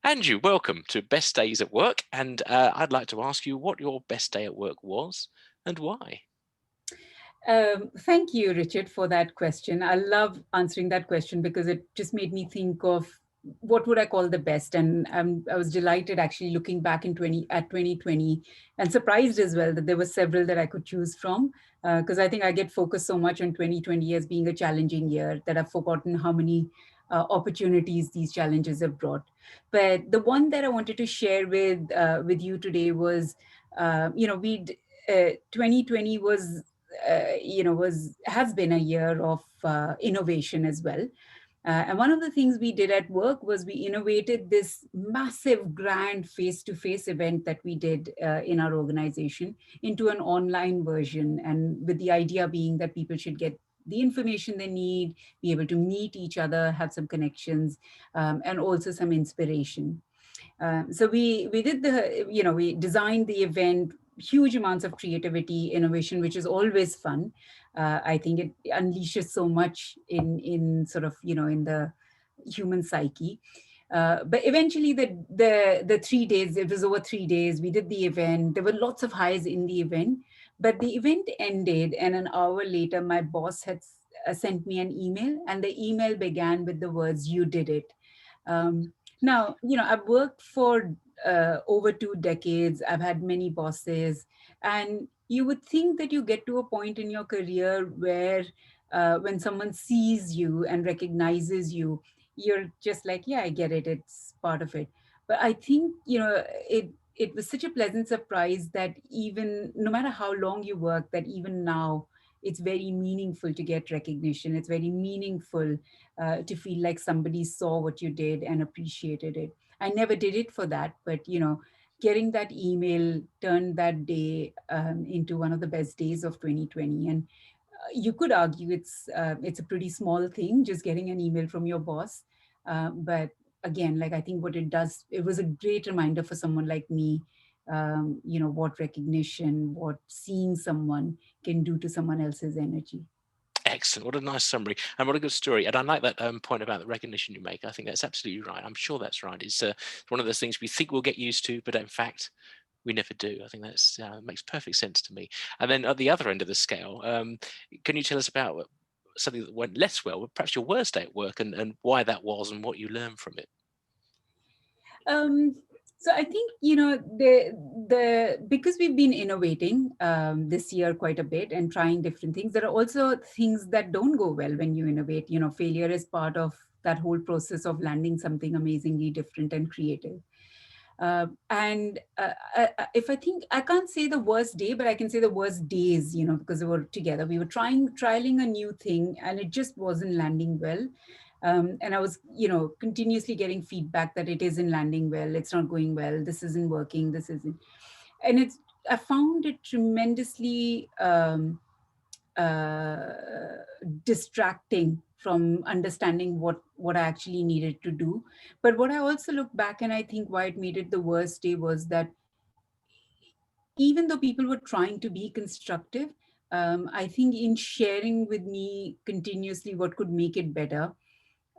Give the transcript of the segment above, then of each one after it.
Anju, welcome to Best Days at Work. And I'd like to ask you what your best day at work was and why. Thank you, Richard, for that question. I love answering that question because it just made me think of what would I call the best. And I was delighted actually looking back in 2020 and surprised as well that there were several that I could choose from. Because I think I get focused so much on 2020 as being a challenging year that I've forgotten how many opportunities these challenges have brought. But the one that I wanted to share with you today was, we 2020 was has been a year of innovation as well. And one of the things we did at work was we innovated this massive, grand face to face event that we did in our organization into an online version. And with the idea being that people should get the information they need, be able to meet each other, have some connections, and also some inspiration. So we did we designed the event, huge amounts of creativity, innovation, which is always fun. I think it unleashes so much in sort of in the human psyche. But eventually, the 3 days, it was over 3 days. We did the event. There were lots of highs in the event, but the event ended, and an hour later, my boss had sent me an email, and the email began with the words, "You did it." Um, Now, I've worked for over 2 decades. I've had many bosses, and you would think that you get to a point in your career where, when someone sees you and recognizes you, you're just like, yeah, I get it. It's part of it. But I think, it was such a pleasant surprise that even no matter how long you work, that even now it's very meaningful to get recognition. It's very meaningful to feel like somebody saw what you did and appreciated it. I never did it for that, but getting that email turned that day into one of the best days of 2020. And you could argue it's a pretty small thing, just getting an email from your boss. But again, like I think what it does, it was a great reminder for someone like me. What recognition, what seeing someone can do to someone else's energy. Excellent. What a nice summary and what a good story. And I like that point about the recognition you make. I think that's absolutely right. I'm sure that's right. It's one of those things we think we'll get used to, but in fact, we never do. I think that's makes perfect sense to me. And then at the other end of the scale, can you tell us about something that went less well, perhaps your worst day at work, and why that was, and what you learned from it? Um, so I think the because we've been innovating this year quite a bit and trying different things. There are also things that don't go well when you innovate. Failure is part of that whole process of landing something amazingly different and creative. And if I think I can't say the worst day, but I can say the worst days, because we were together. We were trialing a new thing, and it just wasn't landing well. And I was, continuously getting feedback that it isn't landing well, it's not going well, this isn't working, this isn't. And I found it tremendously uh, distracting from understanding what I actually needed to do. But what I also look back and I think why it made it the worst day was that even though people were trying to be constructive, I think in sharing with me continuously what could make it better,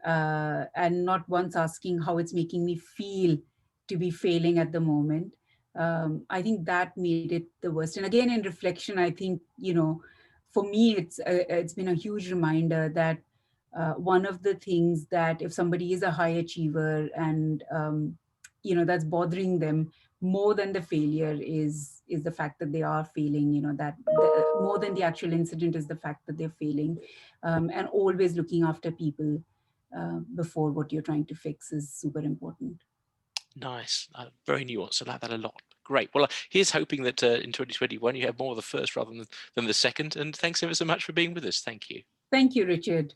and not once asking how it's making me feel to be failing at the moment. I think that made it the worst. And again, in reflection, I think for me, it's been a huge reminder that one of the things that if somebody is a high achiever and that's bothering them more than the failure is the fact that they are failing. That more than the actual incident is the fact that they're failing, and always looking after people before what you're trying to fix is super important. Nice, very nuanced. I like that a lot. Great. Well, here's hoping that in 2021 you have more of the first rather than the second. And thanks ever so much for being with us. Thank you. Thank you, Richard.